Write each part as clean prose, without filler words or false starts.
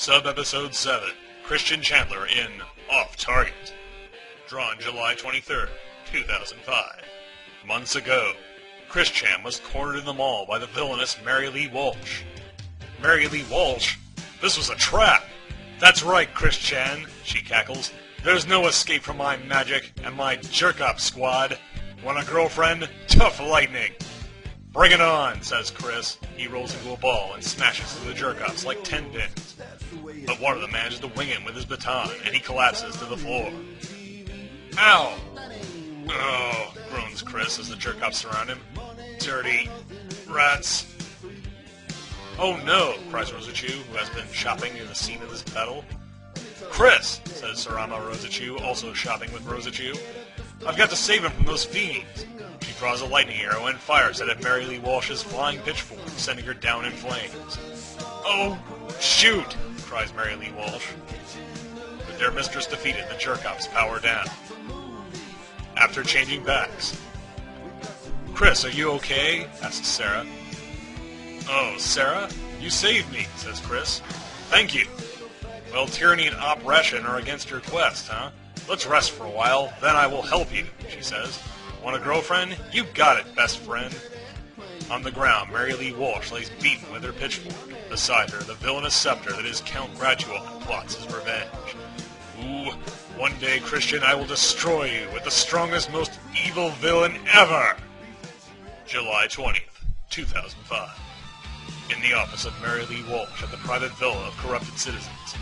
Sub-Episode 7, Christian Chandler in Off Target. Drawn July 23rd, 2005. Months ago, Chris Chan was cornered in the mall by the villainous Mary Lee Walsh. Mary Lee Walsh? This was a trap! That's right, Chris Chan, she cackles. There's no escape from my magic and my jerk-up squad. Want a girlfriend? Tough lightning! Bring it on, says Chris. He rolls into a ball and smashes through the jerk-ups like 10 pins. But one of them manages to wing him with his baton, and he collapses to the floor. Ow! Oh, groans Chris as the jerk-ups surround him. Dirty rats. Oh no, cries Rosachu, who has been shopping near the scene of this battle. Chris, says Sarama Rosachu, also shopping with Rosachu. I've got to save him from those fiends. She draws a lightning arrow and fires it at Mary Lee Walsh's flying pitchfork, sending her down in flames. Oh, shoot, cries Mary Lee Walsh. With their mistress defeated, the jerk-ups power down. After changing backs. Chris, are you okay? asks Sarah. Oh, Sarah? You saved me, says Chris. Thank you. Well, tyranny and oppression are against your quest, huh? Let's rest for a while, then I will help you, she says. Want a girlfriend? You got it, best friend. On the ground, Mary Lee Walsh lays beaten with her pitchfork. Beside her, the villainous scepter that is Count Graduon plots his revenge. Ooh, one day, Christian, I will destroy you with the strongest, most evil villain ever! July 20th, 2005. In the office of Mary Lee Walsh at the private villa of corrupted citizens.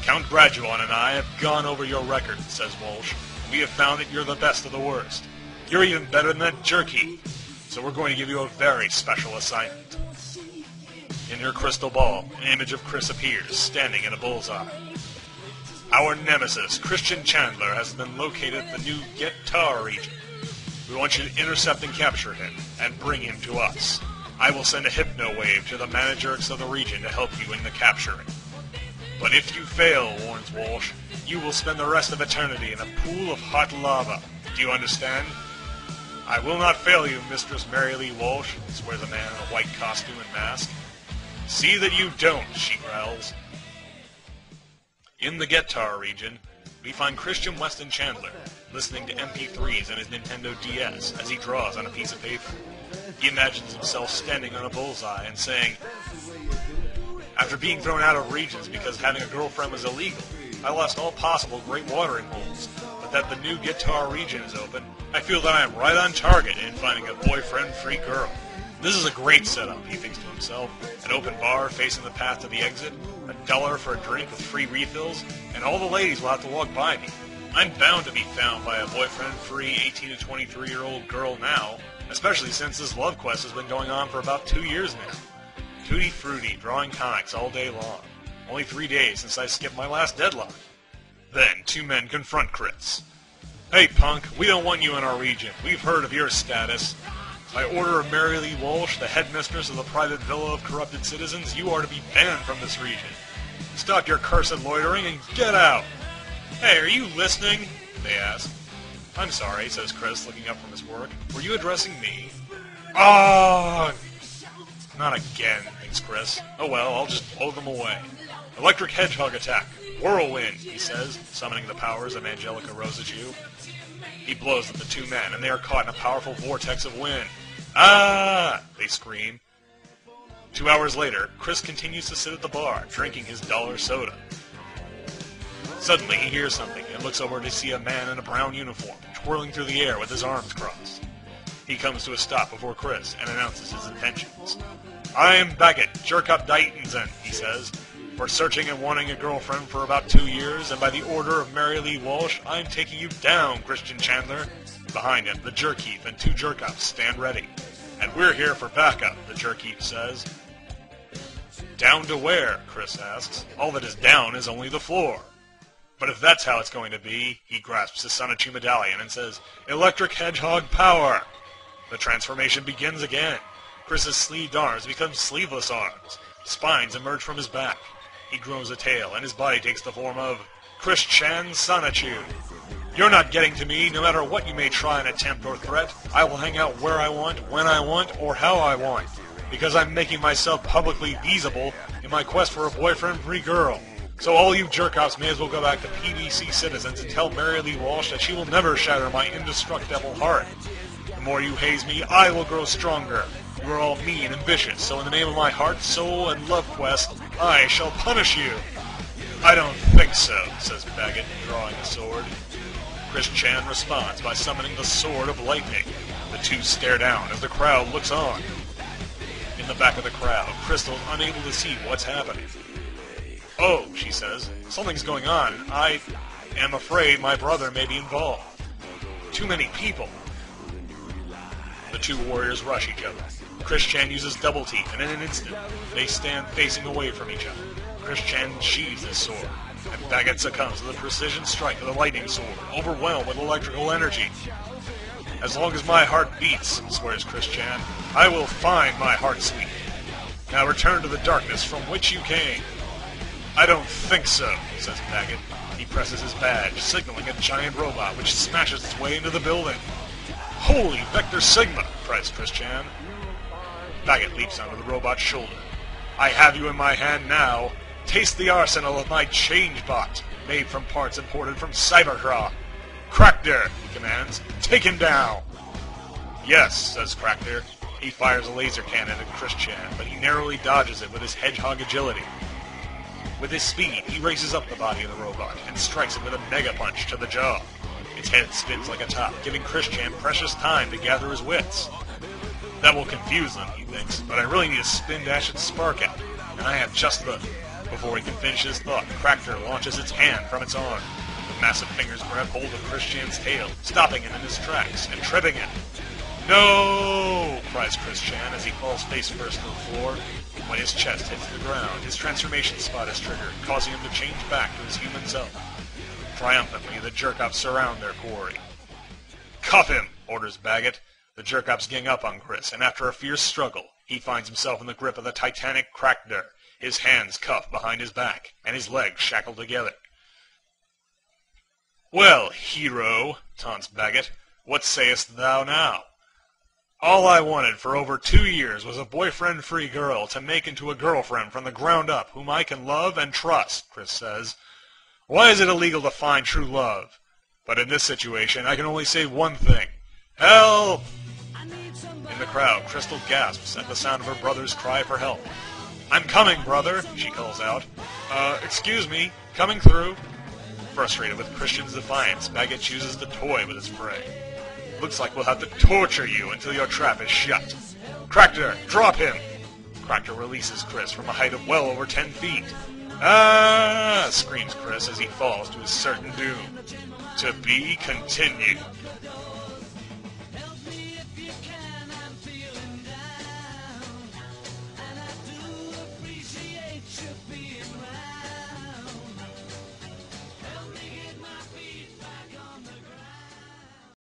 Count Graduon and I have gone over your record, says Walsh. We have found that you're the best of the worst. You're even better than that jerky. So we're going to give you a very special assignment. In her crystal ball, an image of Chris appears, standing in a bullseye. Our nemesis, Christian Chandler, has been located in the new Guitar region. We want you to intercept and capture him, and bring him to us. I will send a hypno wave to the managers of the region to help you in the capturing. But if you fail, warns Walsh, you will spend the rest of eternity in a pool of hot lava. Do you understand? I will not fail you, Mistress Mary Lee Walsh, swears a man in a white costume and mask. See that you don't, she growls. In the Guitar region, we find Christian Weston Chandler, listening to MP3s on his Nintendo DS as he draws on a piece of paper. He imagines himself standing on a bullseye and saying, after being thrown out of regions because having a girlfriend was illegal, I lost all possible great watering holes. But that the new Guitar region is open, I feel that I am right on target in finding a boyfriend-free girl. This is a great setup, he thinks to himself. An open bar facing the path to the exit, $1 for a drink with free refills, and all the ladies will have to walk by me. I'm bound to be found by a boyfriend-free 18 to 23-year-old girl now, especially since this love quest has been going on for about 2 years now. Tutti frutti, drawing comics all day long. Only 3 days since I skipped my last deadline. Then, two men confront Chris. Hey, punk, we don't want you in our region. We've heard of your status. By order of Mary Lee Walsh, the headmistress of the private villa of corrupted citizens, you are to be banned from this region. Stop your cursed loitering and get out! Hey, are you listening? They ask. I'm sorry, says Chris, looking up from his work. Were you addressing me? Ah! Not again, thinks Chris. Oh well, I'll just blow them away. Electric hedgehog attack. Whirlwind, he says, summoning the powers of Angelica Rosachu. He blows at the two men, and they are caught in a powerful vortex of wind. Ah! They scream. 2 hours later, Chris continues to sit at the bar, drinking his dollar soda. Suddenly, he hears something and looks over to see a man in a brown uniform, twirling through the air with his arms crossed. He comes to a stop before Chris and announces his intentions. I'm Baggett, Jerk-Up Dietensen, he says. We're searching and wanting a girlfriend for about 2 years, and by the order of Mary Lee Walsh, I'm taking you down, Christian Chandler. Behind him, the jerk heap and two jerk-ups stand ready. And we're here for backup, the jerk heap says. Down to where? Chris asks. All that is down is only the floor. But if that's how it's going to be, he grasps his Sonichu medallion and says, Electric hedgehog power! The transformation begins again. Chris's sleeved arms become sleeveless arms. Spines emerge from his back. He grows a tail, and his body takes the form of Chris Chan Sonichu. You're not getting to me, no matter what you may try and attempt or threat. I will hang out where I want, when I want, or how I want. Because I'm making myself publicly visible, in my quest for a boyfriend-free girl. So all you jerk-offs may as well go back to PBC citizens and tell Mary Lee Walsh that she will never shatter my indestructible heart. The more you haze me, I will grow stronger. You are all mean and vicious, so in the name of my heart, soul, and love quest, I shall punish you. I don't think so, says Baggett, drawing a sword. Chris Chan responds by summoning the Sword of Lightning. The two stare down as the crowd looks on. In the back of the crowd, Crystal's unable to see what's happening. Oh, she says, something's going on. I am afraid my brother may be involved. Too many people. The two warriors rush each other. Chris Chan uses double team, and in an instant, they stand facing away from each other. Chris Chan sheathes his sword, and Baggett succumbs to the precision strike of the lightning sword, overwhelmed with electrical energy. As long as my heart beats, swears Chris Chan, I will find my heart sweet. Now return to the darkness from which you came. I don't think so, says Baggett. He presses his badge, signaling a giant robot which smashes its way into the building. Holy Vector Sigma, cries Chris Chan. Baggett leaps onto the robot's shoulder. I have you in my hand now. Taste the arsenal of my change bot, made from parts imported from Cybertron. Crackter, he commands. Take him down. Yes, says Crackter. He fires a laser cannon at Chris Chan, but he narrowly dodges it with his hedgehog agility. With his speed, he races up the body of the robot and strikes it with a mega punch to the jaw. Its head spins like a top, giving Chris Chan precious time to gather his wits. That will confuse them, he thinks, but I really need a spin dash and spark out, and I have just the... Before he can finish his thought, Crackter launches its hand from its arm. The massive fingers grab hold of Chris Chan's tail, stopping him in his tracks and tripping him. No! Cries Chris Chan as he falls face first to the floor. When his chest hits the ground, his transformation spot is triggered, causing him to change back to his human self. Triumphantly, the jerk-offs surround their quarry. Cuff him, orders Baggett. The jerk-offs gang up on Chris, and after a fierce struggle, he finds himself in the grip of the titanic Crackter, his hands cuffed behind his back, and his legs shackled together. Well, hero, taunts Baggett, what sayest thou now? All I wanted for over 2 years was a boyfriend-free girl to make into a girlfriend from the ground up whom I can love and trust, Chris says. Why is it illegal to find true love? But in this situation, I can only say one thing. Help! In the crowd, Crystal gasps at the sound of her brother's cry for help. I'm coming, brother, she calls out. Excuse me, coming through. Frustrated with Christian's defiance, Baggett chooses to toy with his prey. Looks like we'll have to torture you until your trap is shut. Crackter, drop him! Crackter releases Chris from a height of well over 10 feet. Ah! Screams Chris as he falls to his certain doom. To be continued.